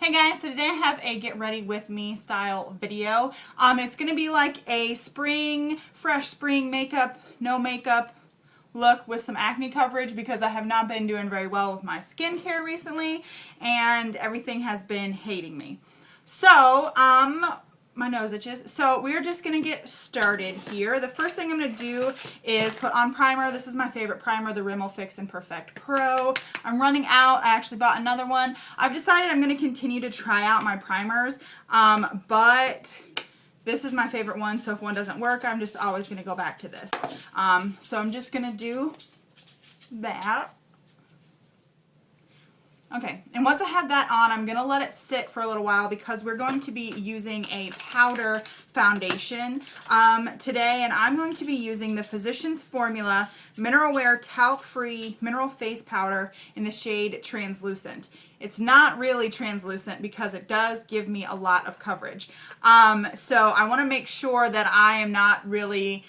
Hey guys, so today I have a get ready with me style video. It's going to be like a fresh spring makeup, no makeup look with some acne coverage because I have not been doing very well with my skincare recently and everything has been hating me. So, my nose itches. So we are just going to get started here. The first thing I'm going to do is put on primer. This is my favorite primer, the Rimmel Fix and Perfect Pro. I'm running out. I actually bought another one. I've decided I'm going to continue to try out my primers, but this is my favorite one, so if one doesn't work, I'm just always going to go back to this. So I'm just going to do that. Okay, and once I have that on, I'm going to let it sit for a little while because we're going to be using a powder foundation today, and I'm going to be using the Physicians Formula Mineral Wear Talc-Free Mineral Face Powder in the shade Translucent. It's not really translucent because it does give me a lot of coverage. So I want to make sure that I am not really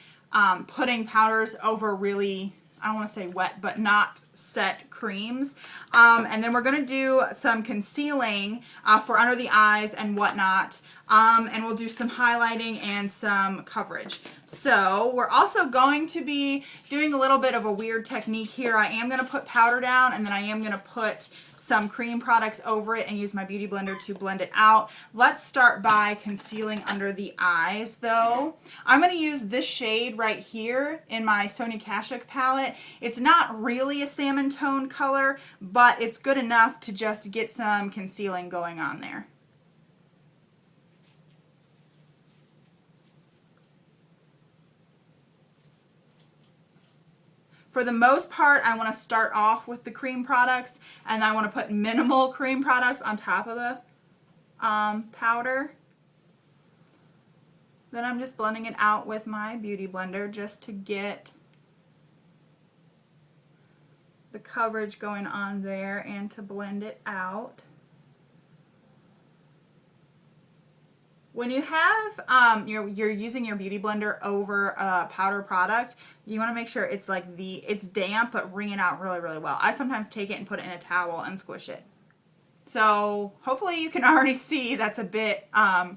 putting powders over really, I don't want to say wet, but not set creams. And then we're going to do some concealing for under the eyes and whatnot. And we'll do some highlighting and some coverage. So we're also going to be doing a little bit of a weird technique here. I am going to put powder down and then I am going to put some cream products over it and use my beauty blender to blend it out. Let's start by concealing under the eyes though. I'm going to use this shade right here in my Sonia Kashuk palette. It's not really a salmon tone color, but it's good enough to just get some concealing going on there. For the most part, I want to start off with the cream products, and I want to put minimal cream products on top of the powder. Then I'm just blending it out with my beauty blender just to get the coverage going on there and to blend it out. When you have, you're using your beauty blender over a powder product, you want to make sure it's like it's damp, but wring it out really, really well. I sometimes take it and put it in a towel and squish it. So hopefully you can already see that's a bit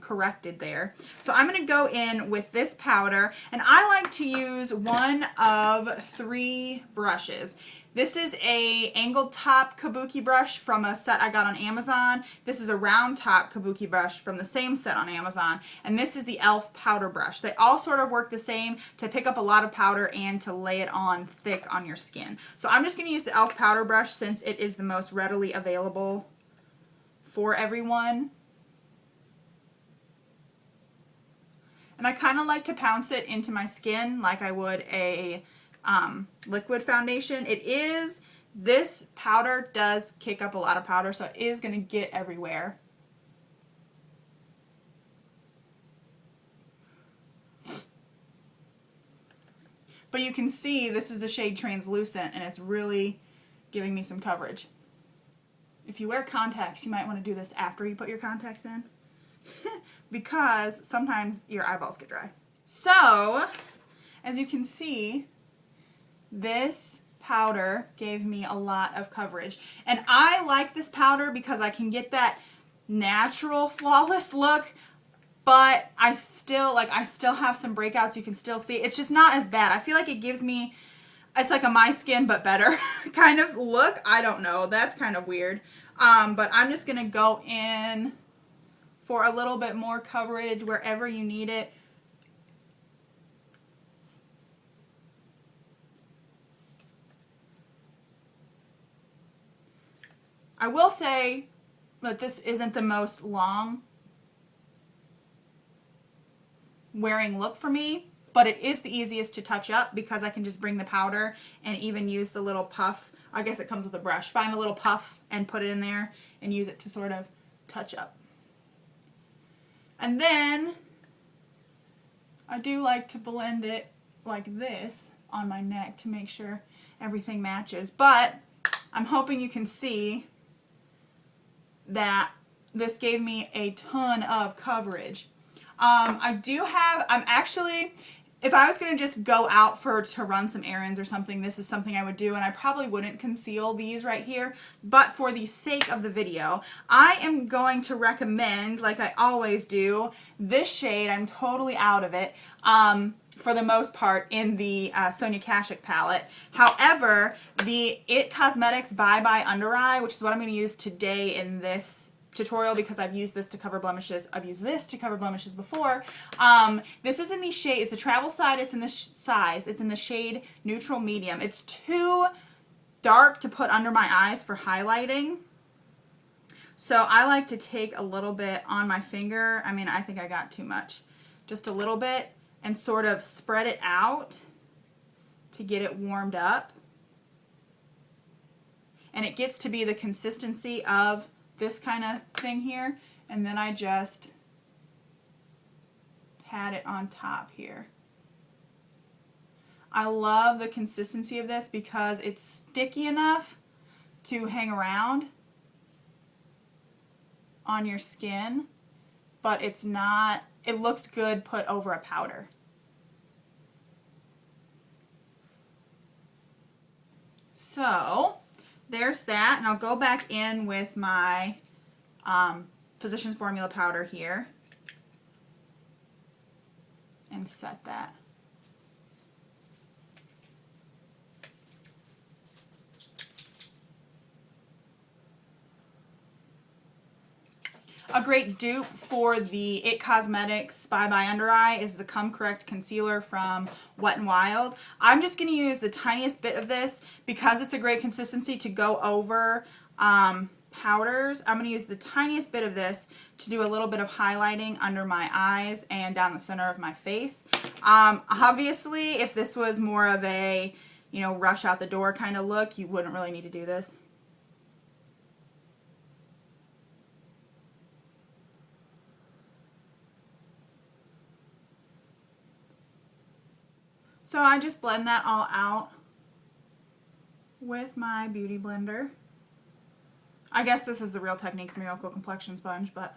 corrected there. So I'm going to go in with this powder, and I like to use one of 3 brushes. This is a angled top kabuki brush from a set I got on Amazon. This is a round top kabuki brush from the same set on Amazon. And this is the e.l.f. powder brush. They all sort of work the same to pick up a lot of powder and to lay it on thick on your skin. So I'm just going to use the e.l.f. powder brush since it is the most readily available for everyone. And I kind of like to pounce it into my skin like I would a liquid foundation. This powder does kick up a lot of powder, so it is going to get everywhere. But you can see this is the shade Translucent, and it's really giving me some coverage. If you wear contacts, you might want to do this after you put your contacts in because sometimes your eyeballs get dry. So, as you can see, this powder gave me a lot of coverage. And I like this powder because I can get that natural, flawless look, but I still have some breakouts. You can still see. It's just not as bad. I feel like it gives me, it's like a my skin but better kind of look. I don't know. That's kind of weird. But I'm just going to go in for a little bit more coverage wherever you need it. I will say that this isn't the most long wearing look for me, but it is the easiest to touch up because I can just bring the powder and even use the little puff. I guess it comes with a brush. Find a little puff and put it in there and use it to sort of touch up. And then I do like to blend it like this on my neck to make sure everything matches. But I'm hoping you can see that this gave me a ton of coverage. I'm actually, if I was going to just go out to run some errands or something, this is something I would do, and I probably wouldn't conceal these right here. But for the sake of the video, I am going to recommend, like I always do, this shade. I'm totally out of it for the most part in the Sonia Kashuk palette. However, the It Cosmetics Bye Bye Under Eye, which is what I'm going to use today in this tutorial because I've used this to cover blemishes. I've used this to cover blemishes before. This is in the shade, it's a travel size, it's in the size, it's in the shade Neutral Medium. It's too dark to put under my eyes for highlighting. So I like to take a little bit on my finger. I mean, I think I got too much. Just a little bit and sort of spread it out to get it warmed up. And it gets to be the consistency of this kind of thing here, and then I just pat it on top here. I love the consistency of this because it's sticky enough to hang around on your skin, but it's not, it looks good put over a powder. So there's that, and I'll go back in with my Physicians Formula powder here and set that. A great dupe for the It Cosmetics Bye Bye Under Eye is the Come Correct Concealer from Wet n Wild. I'm just going to use the tiniest bit of this because it's a great consistency to go over powders. I'm going to use the tiniest bit of this to do a little bit of highlighting under my eyes and down the center of my face. Obviously, if this was more of a, you know, rush out the door kind of look, you wouldn't really need to do this. So I just blend that all out with my Beauty Blender. I guess this is the Real Techniques Miracle Complexion Sponge, but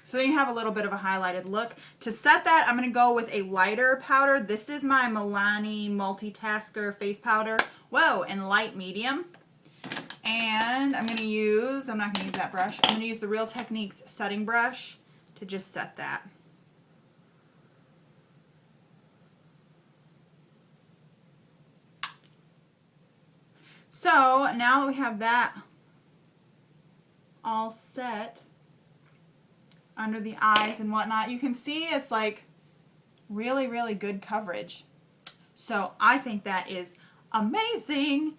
so then you have a little bit of a highlighted look. To set that, I'm going to go with a lighter powder. This is my Milani Multitasker Face Powder. Whoa, in light medium. And I'm going to use, I'm not going to use that brush, I'm going to use the Real Techniques setting brush to just set that. So now that we have that all set under the eyes and whatnot, you can see it's like really, really good coverage. So I think that is amazing.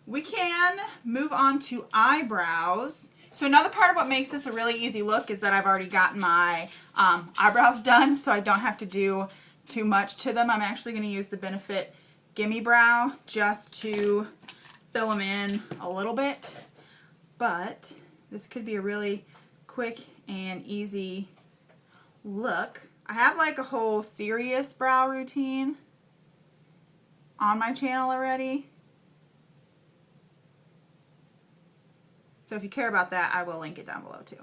We can move on to eyebrows. So another part of what makes this a really easy look is that I've already gotten my eyebrows done, so I don't have to do too much to them. I'm actually going to use the Benefit Gimme Brow just to fill them in a little bit. But this could be a really quick and easy look. I have like a whole serious brow routine on my channel already. So if you care about that, I will link it down below too.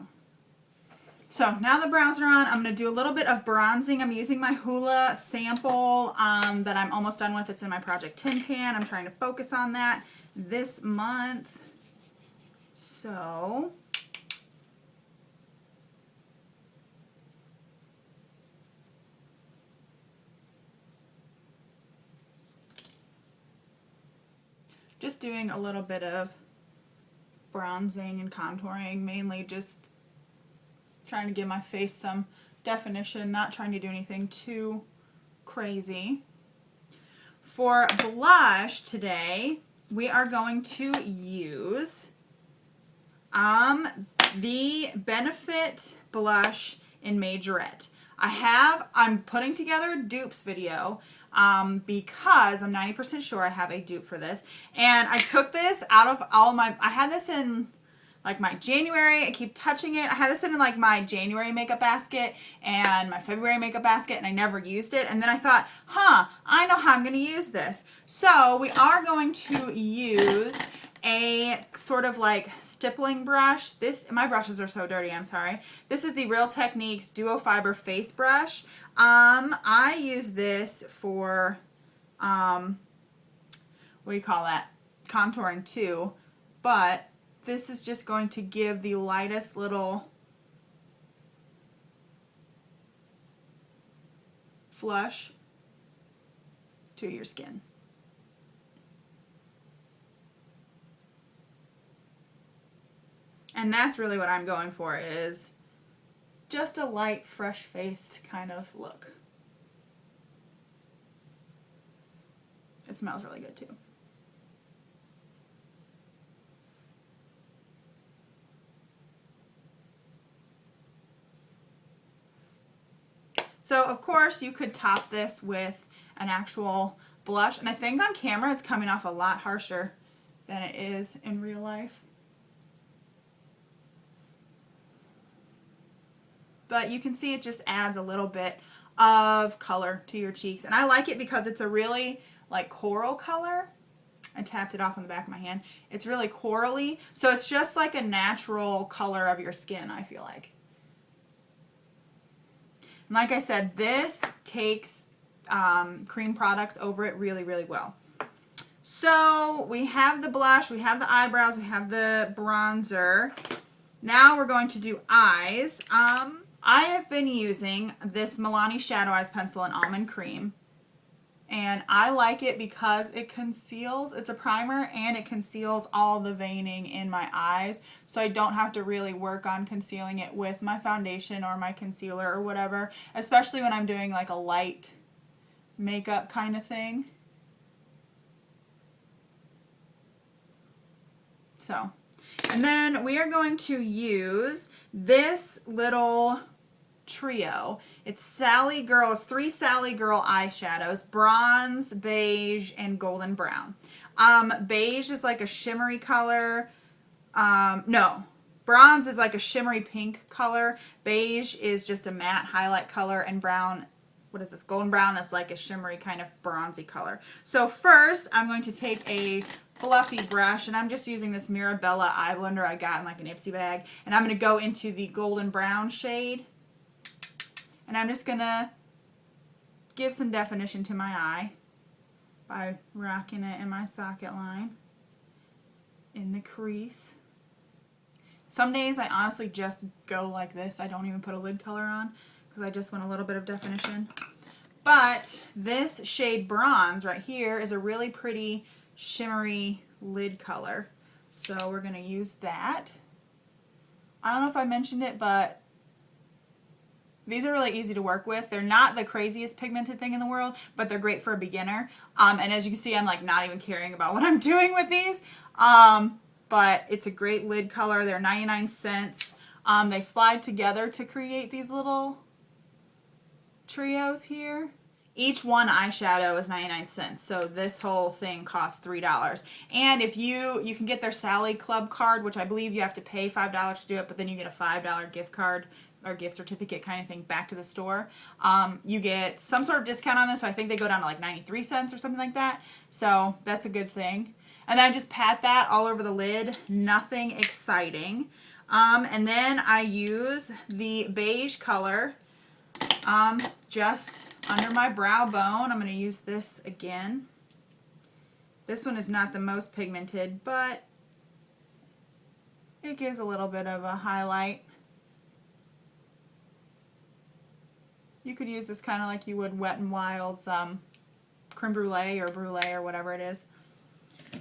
So now the brows are on, I'm going to do a little bit of bronzing. I'm using my Hoola sample that I'm almost done with. It's in my Project Tin Pan. I'm trying to focus on that this month. So just doing a little bit of bronzing and contouring, mainly just trying to give my face some definition, not trying to do anything too crazy. For blush today, we are going to use the Benefit blush in Majorette. I'm putting together a dupes video because I'm 90% sure I have a dupe for this. And I took this out of all my, I had this in like my January, I keep touching it. I had this in like my January makeup basket and my February makeup basket, and I never used it. And then I thought, I know how I'm going to use this. So we are going to use a sort of like stippling brush. My brushes are so dirty, I'm sorry. This is the Real Techniques Duo Fiber Face Brush. I use this for, what do you call that? Contouring too, but this is just going to give the lightest little flush to your skin. And that's really what I'm going for, is just a light, fresh-faced kind of look. It smells really good too. So of course you could top this with an actual blush, and I think on camera it's coming off a lot harsher than it is in real life. But you can see it just adds a little bit of color to your cheeks. And I like it because it's a really like coral color. I tapped it off on the back of my hand. It's really corally. So it's just like a natural color of your skin, I feel like. And like I said, this takes cream products over it really, really well. So we have the blush, we have the eyebrows, we have the bronzer. Now we're going to do eyes. I have been using this Milani Shadow Eyes Pencil in Almond Cream, and I like it because it conceals, it's a primer, and it conceals all the veining in my eyes, so I don't have to really work on concealing it with my foundation or my concealer or whatever, especially when I'm doing like a light makeup kind of thing. So, and then we are going to use this little trio. It's Sally Girl. It's 3 Sally Girl eyeshadows: bronze, beige, and golden brown. Beige is like a shimmery color. No, bronze is like a shimmery pink color. Beige is just a matte highlight color, and brown, what is this? Golden brown is like a shimmery kind of bronzy color. So first, I'm going to take a fluffy brush, and I'm just using this Mirabella eye blender I got in like an Ipsy bag, and I'm going to go into the golden brown shade, and I'm just going to give some definition to my eye by rocking it in my socket line in the crease. Some days I honestly just go like this. I don't even put a lid color on because I just want a little bit of definition. But this shade bronze right here is a really pretty shimmery lid color, so we're going to use that. I don't know if I mentioned it, but these are really easy to work with. They're not the craziest pigmented thing in the world, but they're great for a beginner. And as you can see, I'm like not even caring about what I'm doing with these. But it's a great lid color. They're 99 cents. They slide together to create these little trios here. Each one eyeshadow is 99 cents, so this whole thing costs $3. And if you can get their Sally Club card, which I believe you have to pay $5 to do it, but then you get a $5 gift card or gift certificate kind of thing back to the store. You get some sort of discount on this, so I think they go down to like 93 cents or something like that. So that's a good thing. And then I just pat that all over the lid, nothing exciting. And then I use the beige color just under my brow bone. I'm going to use this again. This one is not the most pigmented, but it gives a little bit of a highlight. You could use this kind of like you would Wet n Wild's creme brulee or whatever it is.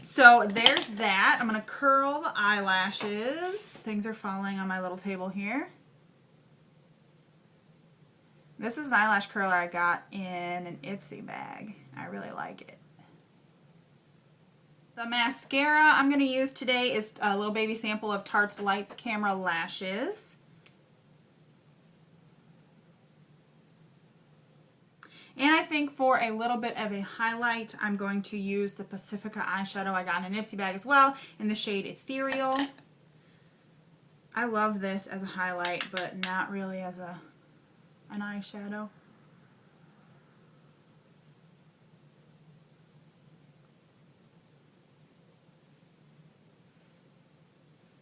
So there's that. I'm going to curl the eyelashes. Things are falling on my little table here. This is an eyelash curler I got in an Ipsy bag. I really like it. The mascara I'm going to use today is a little baby sample of Tarte's Lights Camera Lashes. And I think for a little bit of a highlight, I'm going to use the Pacifica eyeshadow I got in an Ipsy bag as well, in the shade Ethereal. I love this as a highlight, but not really as an eyeshadow.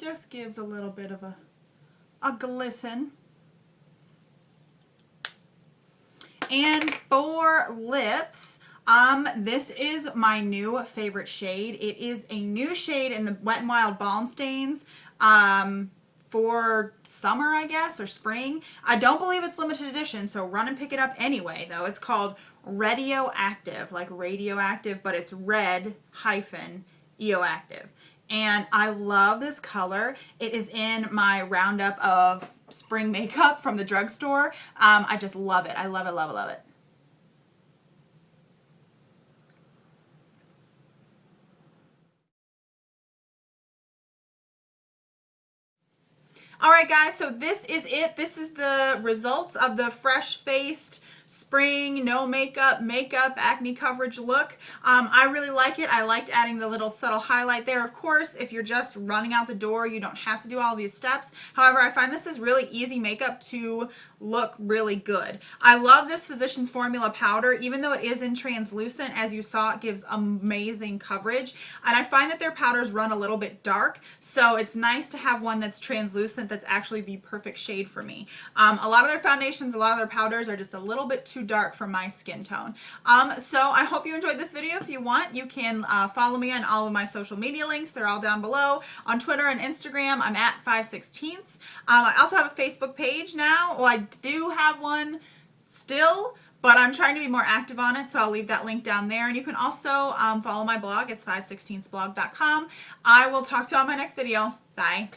Just gives a little bit of a glisten. And for lips, this is my new favorite shade. It is a new shade in the Wet n Wild Balm Stains for summer, I guess, or spring. I don't believe it's limited edition, so run and pick it up anyway, though. It's called Radioactive, like radioactive, but it's red-eoactive. And I love this color. It is in my roundup of spring makeup from the drugstore. I just love it. I love it, love it, love it. All right, guys, so this is it. This is the results of the fresh-faced spring, no makeup, acne coverage look. I really like it. I liked adding the little subtle highlight there. Of course, if you're just running out the door, you don't have to do all these steps. However, I find this is really easy makeup to look really good. I love this Physicians Formula powder, even though it is in translucent. As you saw, it gives amazing coverage. And I find that their powders run a little bit dark, so it's nice to have one that's translucent that's actually the perfect shade for me. A lot of their foundations, a lot of their powders are just a little bit too dark for my skin tone. So I hope you enjoyed this video. If you want, you can follow me on all of my social media links. They're all down below. On Twitter and Instagram, I'm at 5/16. I also have a Facebook page now. Well, I do have one still, but I'm trying to be more active on it, so I'll leave that link down there. And you can also follow my blog. It's 516thblog.com. I will talk to you on my next video. Bye.